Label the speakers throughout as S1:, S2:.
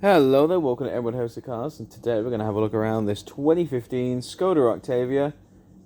S1: Hello there, welcome to Edward House of Cars, and today we're going to have a look around this 2015 Skoda Octavia.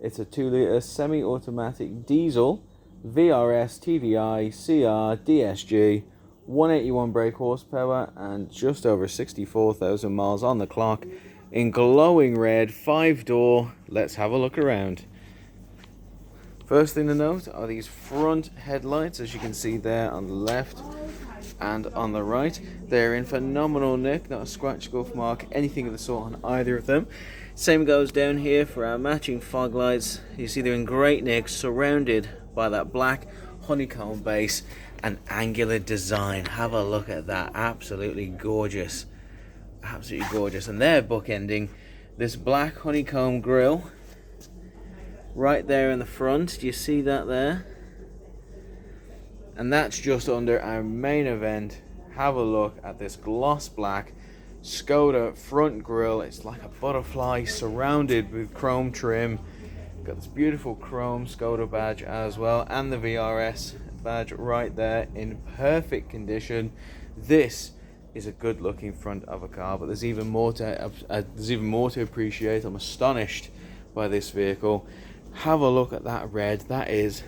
S1: It's a 2-litre semi-automatic diesel VRS TDI CR DSG, 181 brake horsepower and just over 64,000 miles on the clock, in glowing red, 5-door. Let's have a look around. First thing to note are these front headlights, as you can see there on the left and on the right. They're in phenomenal nick, not a scratch, scuff mark, anything of the sort on either of them. Same goes down here for our matching fog lights. You see they're in great nick, surrounded by that black honeycomb base and angular design. Have a look at that, absolutely gorgeous, absolutely gorgeous. And they're bookending this black honeycomb grille right there in the front. Do you see that there? And that's just under our main event. Have a look at this gloss black Skoda front grille. It's like a butterfly surrounded with chrome trim. Got this beautiful chrome Skoda badge as well, and the VRS badge right there in perfect condition. This is a good looking front of a car, but there's even more to appreciate. I'm astonished by this vehicle. Have a look at that red. That is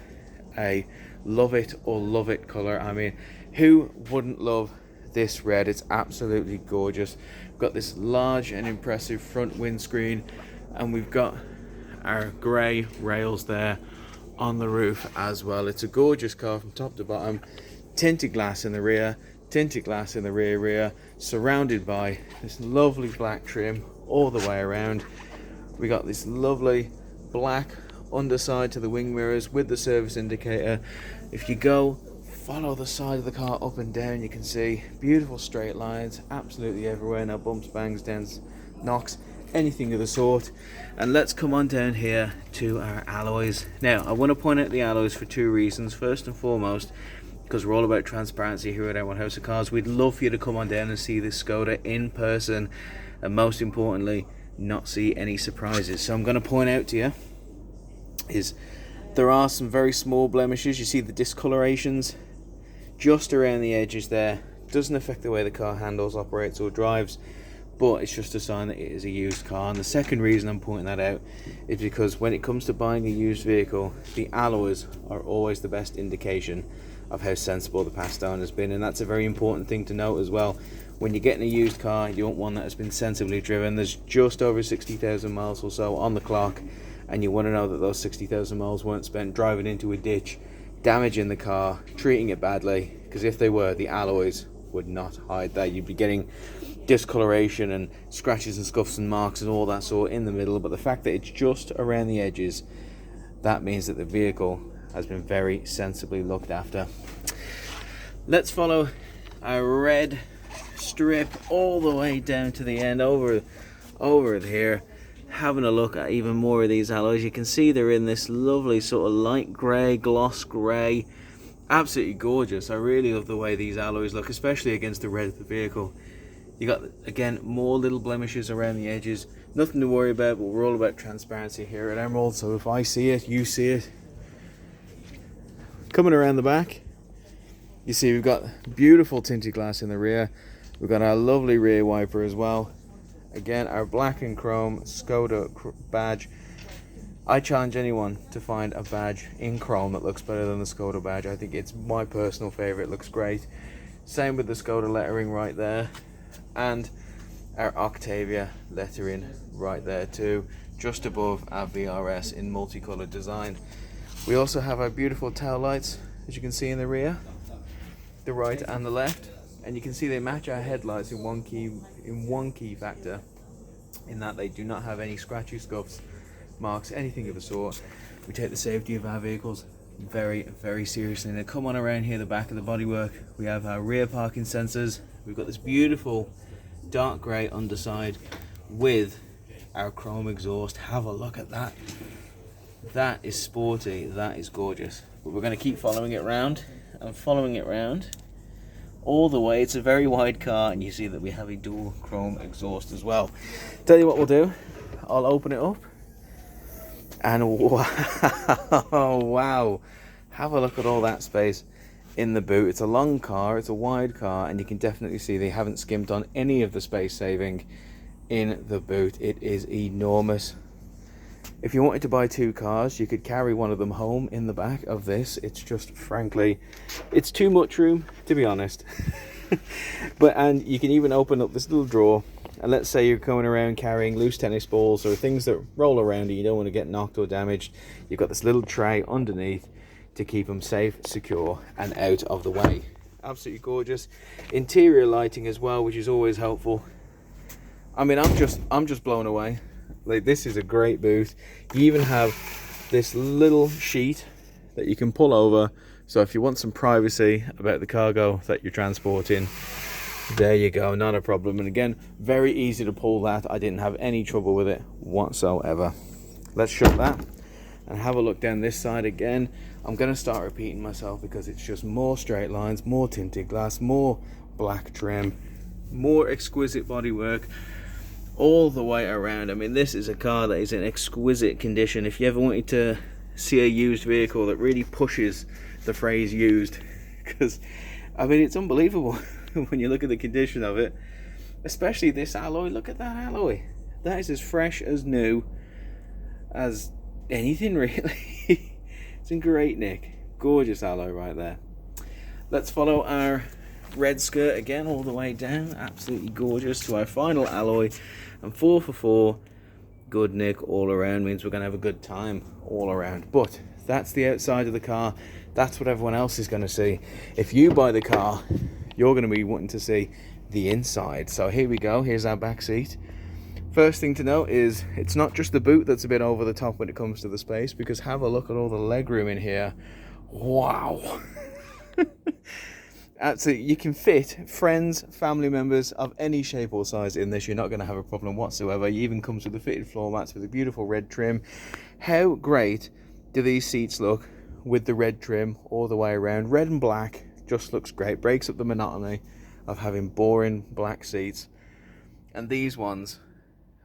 S1: a love it or love it color. I mean, who wouldn't love this red? It's absolutely gorgeous. We've got this large and impressive front windscreen, and we've got our grey rails there on the roof as well. It's a gorgeous car from top to bottom. Tinted glass in the rear, tinted glass in the rear, surrounded by this lovely black trim all the way around. We got this lovely black underside to the wing mirrors with the service indicator. If you go follow the side of the car up and down, you can see beautiful straight lines absolutely everywhere. No bumps, bangs, dents, knocks, anything of the sort. And let's come on down here to our alloys. Now I want to point out the alloys for two reasons. First and foremost, because we're all about transparency here at Edward House of Cars. We'd love for you to come on down and see this Skoda in person, and most importantly, not see any surprises. So I'm going to point out to you is there are some very small blemishes. You see the discolorations just around the edges there. Doesn't affect the way the car handles, operates or drives, but it's just a sign that it is a used car. And the second reason I'm pointing that out is because when it comes to buying a used vehicle, the alloys are always the best indication of how sensible the past owner has been, and that's a very important thing to note as well. When you're getting a used car, you want one that has been sensibly driven. There's just over 60,000 miles or so on the clock, and you want to know that those 60,000 miles weren't spent driving into a ditch, damaging the car, treating it badly, because if they were, the alloys would not hide that. You'd be getting discoloration and scratches and scuffs and marks and all that sort in the middle, but the fact that it's just around the edges, that means that the vehicle has been very sensibly looked after. Let's follow our red strip all the way down to the end, over here, having a look at even more of these alloys. You can see they're in this lovely sort of light grey, gloss grey, absolutely gorgeous. I really love the way these alloys look, especially against the red of the vehicle. You got, again, more little blemishes around the edges, nothing to worry about, but we're all about transparency here at Emerald, so if I see it, you see it. Coming around the back, you see we've got beautiful tinted glass in the rear. We've got our lovely rear wiper as well. Again, our black and chrome Skoda badge. I challenge anyone to find a badge in chrome that looks better than the Skoda badge. I think it's my personal favourite, looks great. Same with the Skoda lettering right there. And our Octavia lettering right there too, just above our VRS in multicoloured design. We also have our beautiful tail lights, as you can see in the rear, the right and the left. And you can see they match our headlights in one key factor, in that they do not have any scratchy scuffs, marks, anything of the sort. We take the safety of our vehicles very, very seriously. Now come on around here, the back of the bodywork, we have our rear parking sensors. We've got this beautiful dark grey underside with our chrome exhaust. Have a look at that. That is sporty, that is gorgeous. But we're going to keep following it round and following it round all the way. It's a very wide car, and you see that we have a dual chrome exhaust as well. Tell you what we'll do, I'll open it up, and wow, wow, have a look at all that space. in the boot. It's a long car, it's a wide car, and you can definitely see they haven't skimped on any of the space saving in the boot. It is enormous. If you wanted to buy two cars, you could carry one of them home in the back of this. It's just, frankly, it's too much room, to be honest. And you can even open up this little drawer, and let's say you're going around carrying loose tennis balls or things that roll around and you don't want to get knocked or damaged. You've got this little tray underneath to keep them safe, secure, and out of the way. Absolutely gorgeous. Interior lighting as well, which is always helpful. I mean, I'm just blown away. Like, this is a great boot. You even have this little sheet that you can pull over, so if you want some privacy about the cargo that you're transporting, there you go, not a problem. And again, very easy to pull that. I didn't have any trouble with it whatsoever. Let's shut that and have a look down this side again. I'm going to start repeating myself because it's just more straight lines, more tinted glass, more black trim, more exquisite bodywork all the way around. I mean, this is a car that is in exquisite condition. If you ever wanted to see a used vehicle that really pushes the phrase used, because I mean, it's unbelievable when you look at the condition of it, especially this alloy. Look at that alloy. That is as fresh as new as anything, really. It's in great nick. Gorgeous alloy right there. Let's follow our red skirt again all the way down. Absolutely gorgeous, to our final alloy, and 4x4 good nick all around means we're going to have a good time all around. But that's the outside of the car. That's what everyone else is going to see. If you buy the car, you're going to be wanting to see the inside. So here we go. Here's our back seat. First thing to note is it's not just the boot that's a bit over the top when it comes to the space, because have a look at all the legroom in here. Wow. Absolutely, you can fit friends, family members of any shape or size in this. You're not going to have a problem whatsoever. It even comes with the fitted floor mats with a beautiful red trim. How great do these seats look with the red trim all the way around? Red and black just looks great. Breaks up the monotony of having boring black seats. And these ones,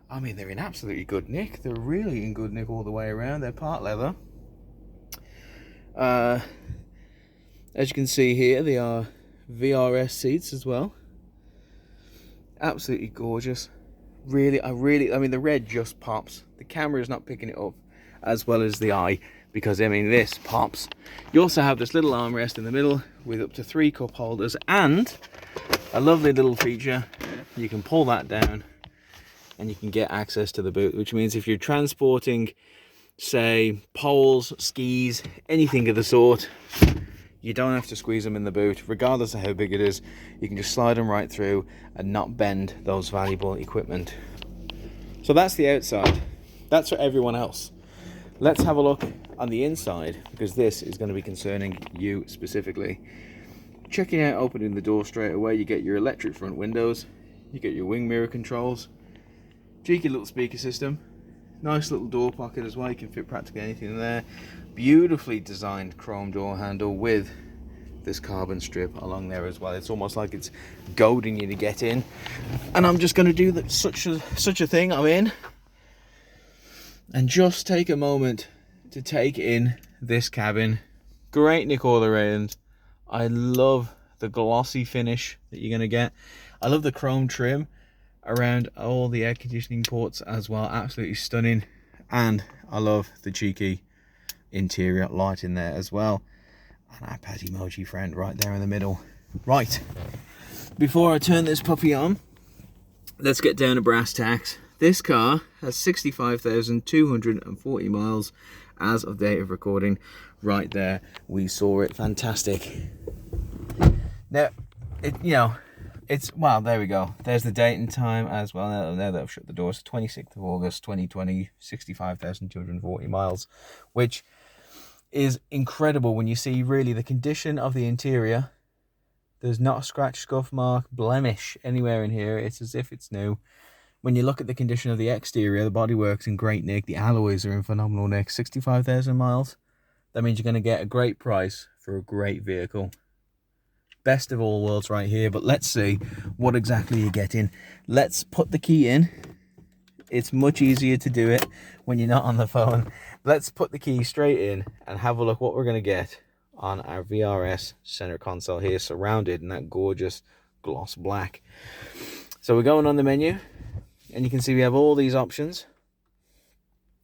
S1: I mean, they're in absolutely good nick. They're really in good nick all the way around. They're part leather. As you can see here, they are VRS seats as well. Absolutely gorgeous. Really, I mean, the red just pops. The camera is not picking it up as well as the eye, because I mean, this pops. You also have this little armrest in the middle with up to 3 cup holders, and a lovely little feature. You can pull that down and you can get access to the boot, which means if you're transporting, say, poles, skis, anything of the sort, you don't have to squeeze them in the boot. Regardless of how big it is, you can just slide them right through and not bend those valuable equipment. So that's the outside. That's for everyone else. Let's have a look on the inside, because this is going to be concerning you specifically. Checking out opening the door straight away, you get your electric front windows, you get your wing mirror controls, cheeky little speaker system, nice little door pocket as well. You can fit practically anything in there. Beautifully designed chrome door handle with this carbon strip along there as well. It's almost like it's goading you to get in, and I'm just going to do such a thing. I'm in, and just take a moment to take in this cabin. Great nick all around. I love the glossy finish that you're going to get. I love the chrome trim around all the air conditioning ports as well. Absolutely stunning. And I love the cheeky interior light in there as well. And our pet emoji friend right there in the middle. Right, before I turn this puppy on, let's get down to brass tacks. This car has 65,240 miles as of date of recording. Right there, we saw it. Fantastic. Now, well, there we go. There's the date and time as well. Now that I've shut the doors, 26th of August 2020, 65,240 miles, which is incredible when you see really the condition of the interior. There's not a scratch, scuff, mark, blemish anywhere in here. It's as if it's new. When you look at the condition of the exterior, the bodywork's in great nick. The alloys are in phenomenal nick. 65,000 miles. That means you're going to get a great price for a great vehicle. Best of all worlds right here. But let's see what exactly you're getting. Let's put the key in. It's much easier to do it when you're not on the phone. Let's put the key straight in and have a look what we're going to get on our VRS center console here, surrounded in that gorgeous gloss black. So we're going on the menu, and you can see we have all these options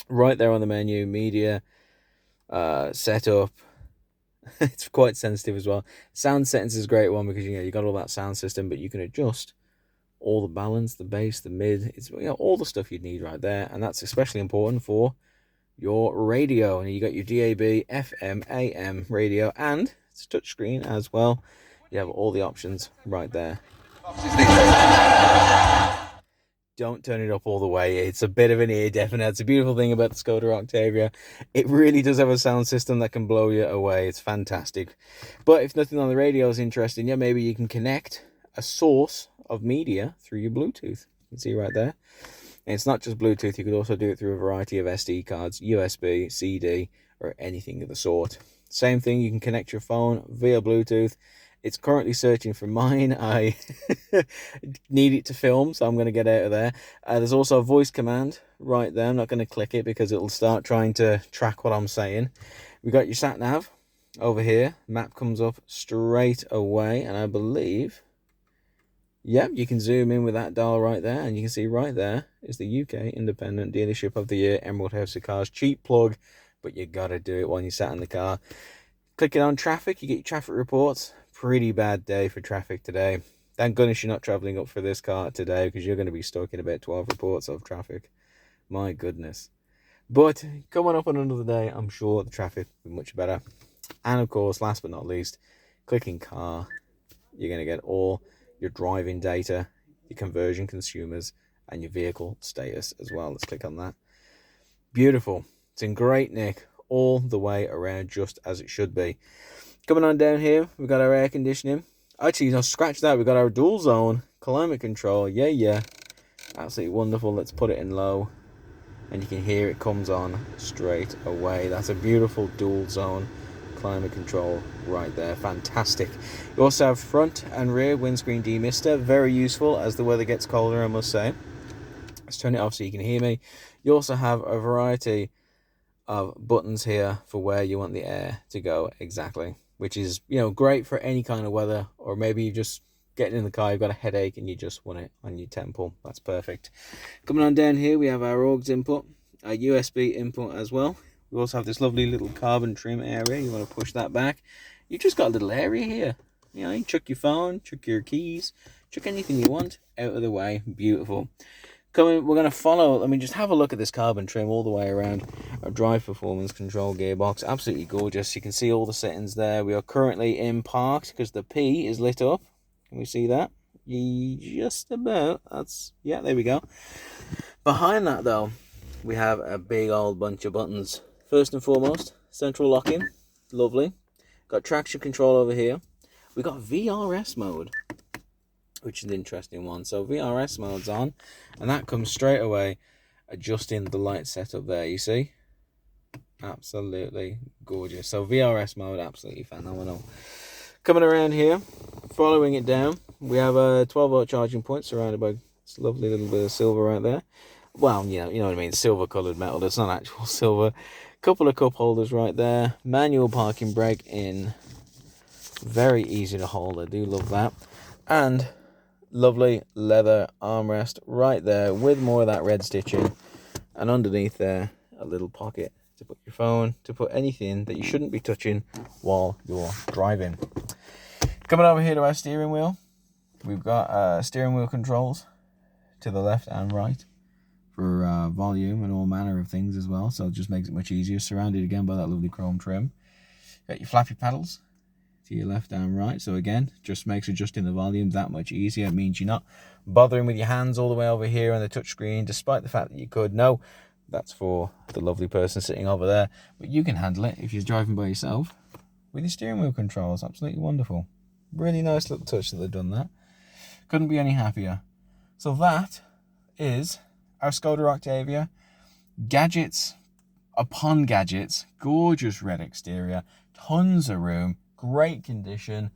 S1: right there on the menu. Media, setup. It's quite sensitive as well. Sound settings is a great one because you got all that sound system, but you can adjust all the balance, the bass, the mid. It's all the stuff you need right there, and that's especially important for your radio. And you got your DAB, FM, AM radio, and it's a touchscreen as well. You have all the options right there. Don't turn it up all the way. It's a bit of an ear deafener. It's a beautiful thing about the Skoda Octavia. It really does have a sound system that can blow you away. It's fantastic. But if nothing on the radio is interesting, maybe you can connect a source of media through your Bluetooth. You can see right there. And it's not just Bluetooth. You could also do it through a variety of SD cards, USB, CD, or anything of the sort. Same thing, you can connect your phone via Bluetooth. It's currently searching for mine. I need it to film, so I'm going to get out of there. There's also a voice command right there. I'm not going to click it because it'll start trying to track what I'm saying. We got your sat nav over here. Map comes up straight away, and I believe, yep, you can zoom in with that dial right there, and you can see right there is the UK Independent Dealership of the Year, Emerald House of Cars. Cheap plug, but you got to do it when you're sat in the car. Clicking on traffic, you get your traffic reports. Pretty bad day for traffic today. Thank goodness you're not traveling up for this car today, because you're going to be stuck in about 12 reports of traffic. My goodness. But coming up on another day, I'm sure the traffic will be much better. And of course, last but not least, clicking car, you're going to get all your driving data, your conversion consumers, and your vehicle status as well. Let's click on that. Beautiful. It's in great nick all the way around, just as it should be. Coming on down here, we've got our air conditioning. Actually, no, scratch that. We've got our dual zone climate control. Yeah. Absolutely wonderful. Let's put it in low. And you can hear it comes on straight away. That's a beautiful dual zone climate control right there. Fantastic. You also have front and rear windscreen demister. Very useful as the weather gets colder, I must say. Let's turn it off so you can hear me. You also have a variety of buttons here for where you want the air to go exactly, which is, great for any kind of weather, or maybe you're just getting in the car, you've got a headache and you just want it on your temple. That's perfect. Coming on down here, we have our AUX input, our USB input as well. We also have this lovely little carbon trim area. You want to push that back. You've just got a little area here. You can chuck your phone, chuck your keys, chuck anything you want out of the way. Beautiful. We're going to follow, let me just have a look at this carbon trim all the way around our drive performance control gearbox. Absolutely gorgeous. You can see all the settings there. We are currently in parked because the P is lit up. Can we see that? Just about. Yeah, there we go. Behind that though, we have a big old bunch of buttons. First and foremost, central locking. Lovely. Got traction control over here. We got VRS mode, which is an interesting one. So VRS mode's on, and that comes straight away adjusting the light setup there, you see? Absolutely gorgeous. So VRS mode, absolutely phenomenal. Coming around here, following it down, we have a 12-volt charging point surrounded by this lovely little bit of silver right there. Well, you know what I mean, silver coloured metal. It's not actual silver. Couple of cup holders right there. Manual parking brake in. Very easy to hold. I do love that. And lovely leather armrest right there with more of that red stitching, and underneath there a little pocket to put your phone, to put anything that you shouldn't be touching while you're driving. Coming over here to our steering wheel, we've got steering wheel controls to the left and right for volume and all manner of things as well, so it just makes it much easier, surrounded again by that lovely chrome trim. Got your flappy paddles to your left and right, so again, just makes adjusting the volume that much easier. It means you're not bothering with your hands all the way over here on the touchscreen, despite the fact that you could. No, that's for the lovely person sitting over there, but you can handle it if you're driving by yourself with your steering wheel controls. Absolutely wonderful. Really nice little touch that they've done that. Couldn't be any happier. So that is our Skoda Octavia. Gadgets upon gadgets, gorgeous red exterior, tons of room, great condition.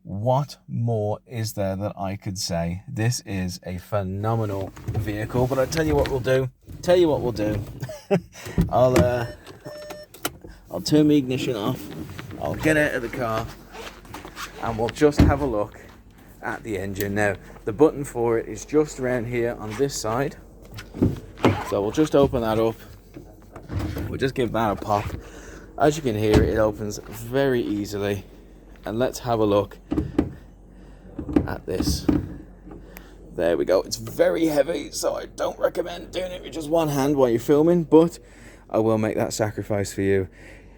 S1: What more is there that I could say? This is a phenomenal vehicle, but I'll tell you what we'll do. I'll turn my ignition off, I'll get out of the car and we'll just have a look at the engine. Now, the button for it is just around here on this side. So we'll just open that up. We'll just give that a pop. As you can hear, it opens very easily. And let's have a look at this. There we go. It's very heavy, so I don't recommend doing it with just one hand while you're filming, but I will make that sacrifice for you.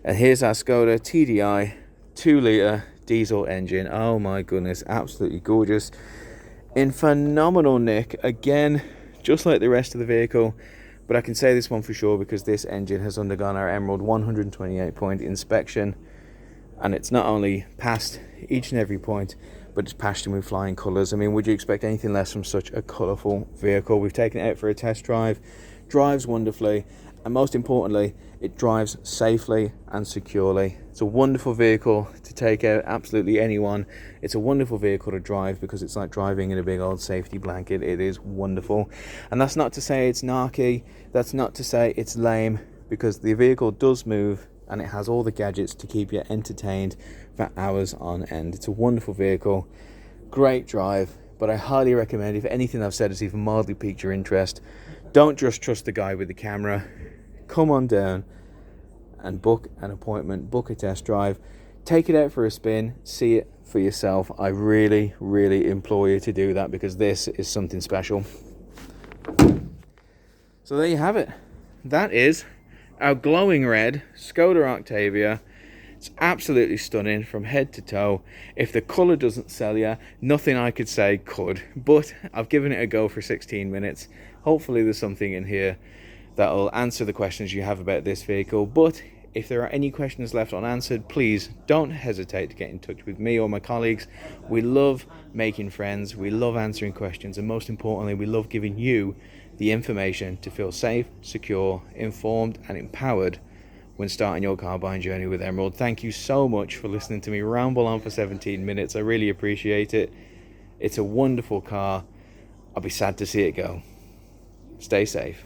S1: And here's our Skoda TDI 2-litre diesel engine. Oh my goodness, absolutely gorgeous. In phenomenal nick. Again, just like the rest of the vehicle, but I can say this one for sure because this engine has undergone our Emerald 128-point inspection, and it's not only passed each and every point, but it's passed with flying colours. I mean, would you expect anything less from such a colourful vehicle? We've taken it out for a test drive, drives wonderfully, and most importantly, it drives safely and securely. It's a wonderful vehicle to take out absolutely anyone. It's a wonderful vehicle to drive because it's like driving in a big old safety blanket. It is wonderful. And that's not to say it's narky, that's not to say it's lame, because the vehicle does move and it has all the gadgets to keep you entertained for hours on end. It's a wonderful vehicle, great drive, but I highly recommend, if anything I've said has even mildly piqued your interest, don't just trust the guy with the camera. Come on down and book an appointment, book a test drive, take it out for a spin, see it for yourself. I really, really implore you to do that because this is something special. So there you have it. That is our glowing red Skoda Octavia. It's absolutely stunning from head to toe. If the colour doesn't sell you, nothing I could say could. But I've given it a go for 16 minutes. Hopefully there's something in here that will answer the questions you have about this vehicle. But if there are any questions left unanswered, please don't hesitate to get in touch with me or my colleagues. We love making friends, we love answering questions, and most importantly, we love giving you the information to feel safe, secure, informed, and empowered when starting your car buying journey with Emerald. Thank you so much for listening to me ramble on for 17 minutes. I really appreciate it. It's a wonderful car. I'll be sad to see it go. Stay safe.